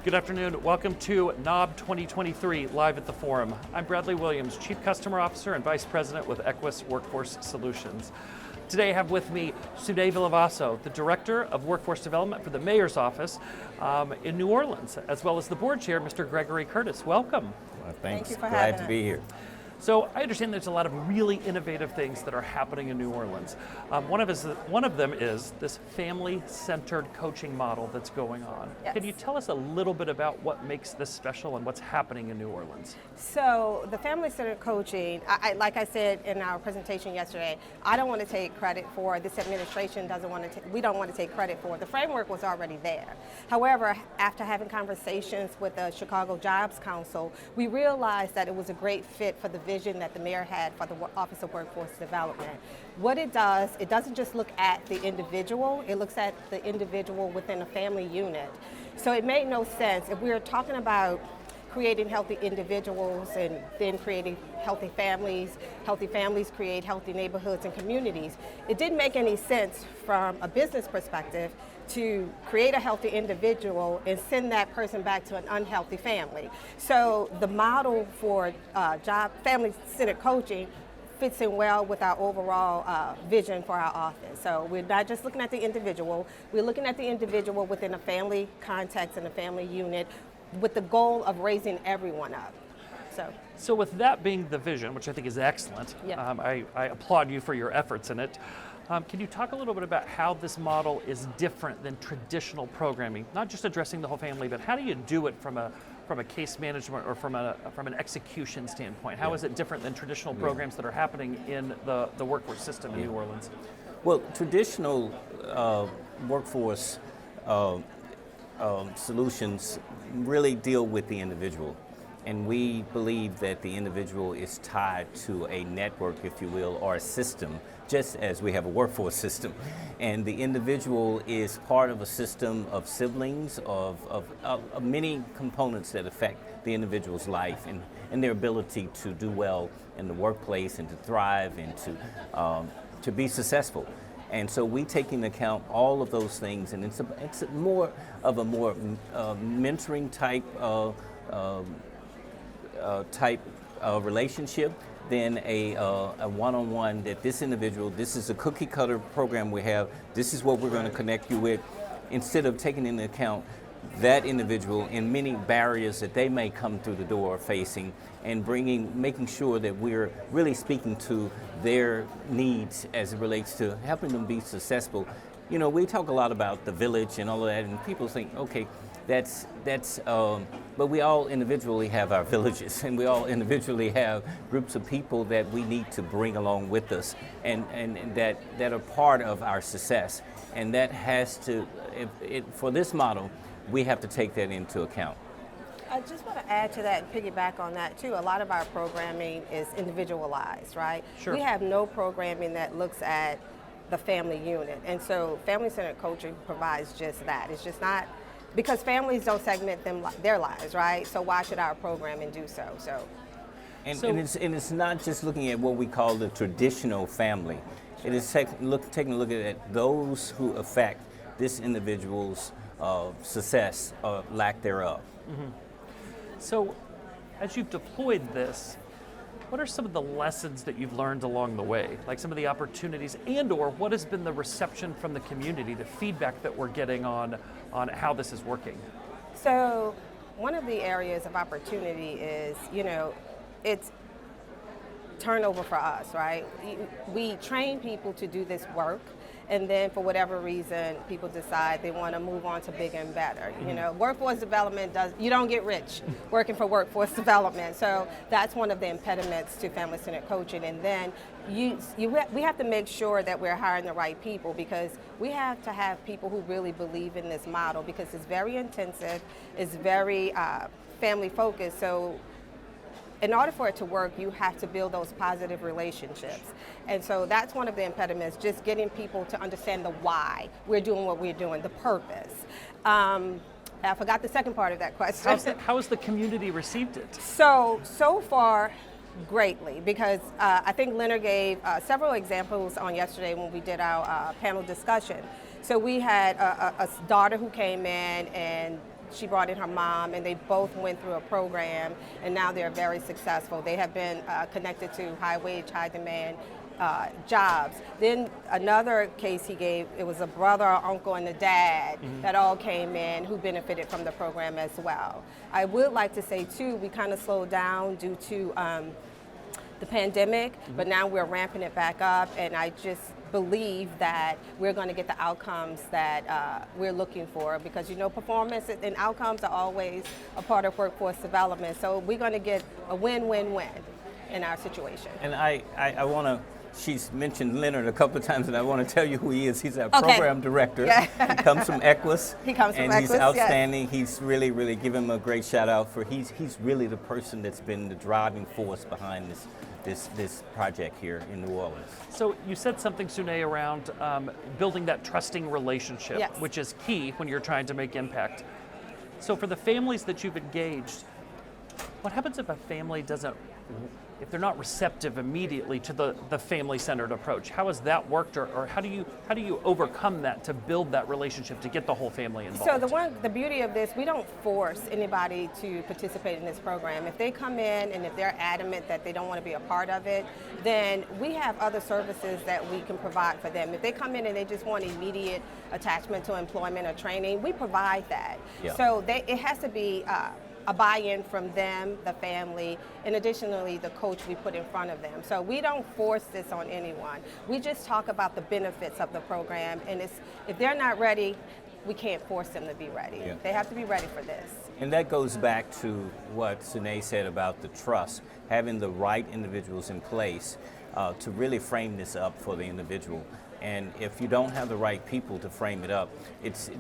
Good afternoon. Welcome to NOB 2023 live at the Forum. I'm Bradley Williams, Chief Customer Officer and Vice President with Equus Workforce Solutions. Today I have with me Sunae Villavaso, the Director of Workforce Development for the Mayor's Office in New Orleans, as well as the Board Chair, Mr. Gregory Curtis. Welcome. Well, thanks. Thank you for Glad having to be us. here. So I understand there's a lot of really innovative things that are happening in New Orleans. One of them is this family-centered coaching model that's going on. Yes. Can you tell us a little bit about what makes this special and what's happening in New Orleans? So the family-centered coaching, like I said in our presentation yesterday, I don't want to take credit for this administration we don't want to take credit for. The framework was already there. However, after having conversations with the Chicago Jobs Council, we realized that it was a great fit for the vision that the mayor had for the Office of Workforce Development. What it does, it doesn't just look at the individual, it looks at the individual within a family unit. So it made no sense if we were talking about creating healthy individuals and then creating healthy families create healthy neighborhoods and communities. It didn't make any sense from a business perspective to create a healthy individual and send that person back to an unhealthy family. So the model for family-centered coaching fits in well with our overall vision for our office. So we're not just looking at the individual, we're looking at the individual within a family context and a family unit with the goal of raising everyone up. So with that being the vision, which I think is excellent, Yeah. I applaud you for your efforts in it. Can you talk a little bit about how this model is different than traditional programming? Not just addressing the whole family, but how do you do it from a case management or from an execution standpoint? How is it different than traditional programs that are happening in the workforce system in New Orleans? Well, traditional workforce solutions really deal with the individual. And we believe that the individual is tied to a network, if you will, or a system, just as we have a workforce system. And the individual is part of a system of siblings, of many components that affect the individual's life and their ability to do well in the workplace and to thrive and to be successful. And so we take into account all of those things, and it's more of a mentoring type relationship than a one-on-one that this individual, this is a cookie cutter program we have, this is what we're going to connect you with, instead of taking into account that individual and many barriers that they may come through the door facing, and making sure that we're really speaking to their needs as it relates to helping them be successful. You know, we talk a lot about the village and all of that, and people think, okay, but we all individually have our villages, and we all individually have groups of people that we need to bring along with us, and that are part of our success. And that has to, for this model, we have to take that into account. I just want to add to that and piggyback on that too. A lot of our programming is individualized, right? Sure. We have no programming that looks at the family unit. And so family-centered coaching provides just that. It's just not, because families don't segment their lives, right? So why should our programming do so? And it's not just looking at what we call the traditional family. It is taking a look at those who affect this individual's success or lack thereof. Mm-hmm. So as you've deployed this, what are some of the lessons that you've learned along the way? Like some of the opportunities or what has been the reception from the community, the feedback that we're getting on how this is working? So one of the areas of opportunity is, it's turnover for us, right? We train people to do this work, and then for whatever reason, people decide they want to move on to bigger and better. Mm-hmm. Workforce development you don't get rich working for workforce development. So that's one of the impediments to family-centered coaching. And then we have to make sure that we're hiring the right people, because we have to have people who really believe in this model, because it's very intensive, it's very family-focused. So in order for it to work, you have to build those positive relationships. And so that's one of the impediments, just getting people to understand the why we're doing what we're doing, the purpose. I forgot the second part of that question. How has the community received it? So far, greatly, because I think Leonard gave several examples on yesterday when we did our panel discussion. So we had a daughter who came in and she brought in her mom, and they both went through a program, and now they're very successful. They have been connected to high wage, high demand jobs. Then another case he gave, it was a brother, uncle, and a dad that all came in who benefited from the program as well. I would like to say too, we kind of slowed down due to the pandemic, but now we're ramping it back up, and I just believe that we're going to get the outcomes that we're looking for, because performance and outcomes are always a part of workforce development. So we're going to get a win-win-win in our situation. And I want to, she's mentioned Leonard a couple of times, and I want to tell you who he is. He's our program director. Yeah. He comes from Equus. He comes from and Equus, he's outstanding. yes. He's really give him a great shout out for he's really the person that's been the driving force behind this project here in New Orleans. So you said something, Sunae, around building that trusting relationship, Yes. which is key when you're trying to make impact. So for the families that you've engaged, what happens if a family if they're not receptive immediately to the family-centered approach? How has that worked, or how do you overcome that to build that relationship to get the whole family involved? So the beauty of this, we don't force anybody to participate in this program. If they come in and if they're adamant that they don't want to be a part of it, then we have other services that we can provide for them. If they come in and they just want immediate attachment to employment or training, we provide that. Yeah. So it has to be a buy-in from them, the family, and additionally the coach we put in front of them. So we don't force this on anyone. We just talk about the benefits of the program, and if they're not ready, we can't force them to be ready. Yeah. They have to be ready for this. And that goes back to what Sunae said about the trust, having the right individuals in place to really frame this up for the individual. And if you don't have the right people to frame it up,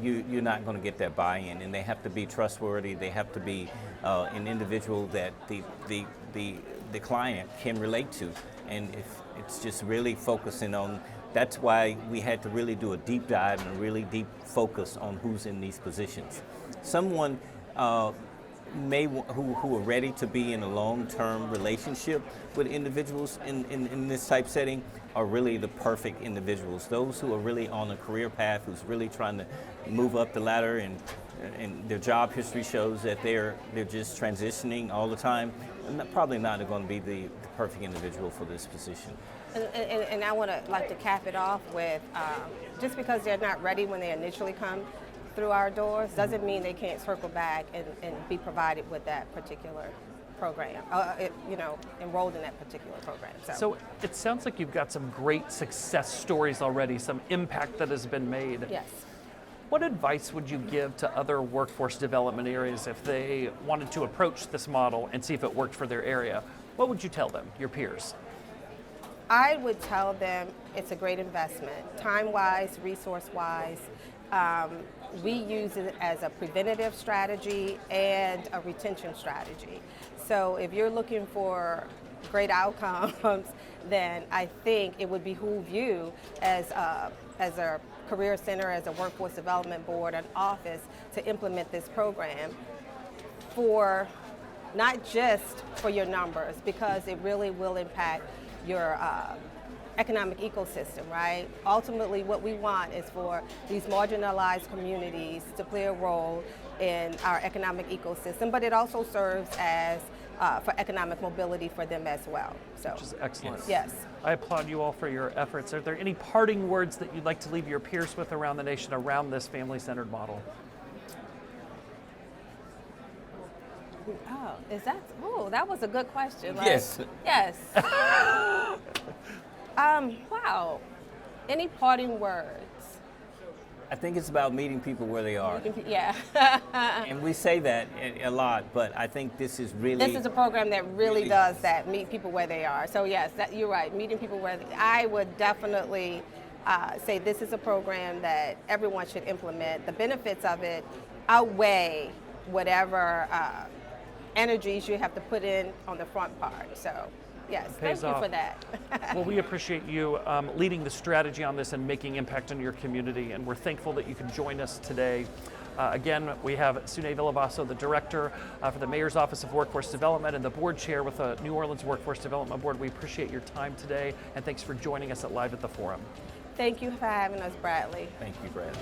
you're not going to get that buy-in. And they have to be trustworthy. They have to be an individual that the client can relate to. And if it's just really focusing on. That's why we had to really do a deep dive and a really deep focus on who's in these positions. Someone who are ready to be in a long-term relationship with individuals in this type setting are really the perfect individuals. Those who are really on a career path, who's really trying to move up the ladder, and their job history shows that they're just transitioning all the time, and probably not going to be the perfect individual for this position. And I would like to cap it off with, just because they're not ready when they initially come through our doors doesn't mean they can't circle back and be provided with that particular program, enrolled in that particular program. So it sounds like you've got some great success stories already, some impact that has been made. Yes. What advice would you give to other workforce development areas if they wanted to approach this model and see if it worked for their area? What would you tell them, your peers? I would tell them it's a great investment, time-wise, resource-wise. We use it as a preventative strategy and a retention strategy. So if you're looking for great outcomes, then I think it would behoove you as a career center, as a workforce development board, an office, to implement this program for not just for your numbers, because it really will impact your economic ecosystem, right? Ultimately, what we want is for these marginalized communities to play a role in our economic ecosystem, but it also serves as for economic mobility for them as well. So, which is excellent. Yes. I applaud you all for your efforts. Are there any parting words that you'd like to leave your peers with around the nation around this family-centered model? That was a good question. Right? Yes. Yes. Wow. Any parting words? I think it's about meeting people where they are. Yeah. And we say that a lot, but I think this is really... This is a program that really does that, meet people where they are. So yes, you're right, meeting people where I would definitely say this is a program that everyone should implement. The benefits of it outweigh whatever energies you have to put in on the front part. So yes, thank you for that. Well, we appreciate you leading the strategy on this and making impact on your community, and we're thankful that you could join us today. Again, we have Sunae Villavaso, the Director for the Mayor's Office of Workforce Development and the Board Chair with the New Orleans Workforce Development Board. We appreciate your time today, and thanks for joining us at Live at the Forum. Thank you for having us, Bradley. Thank you, Brad.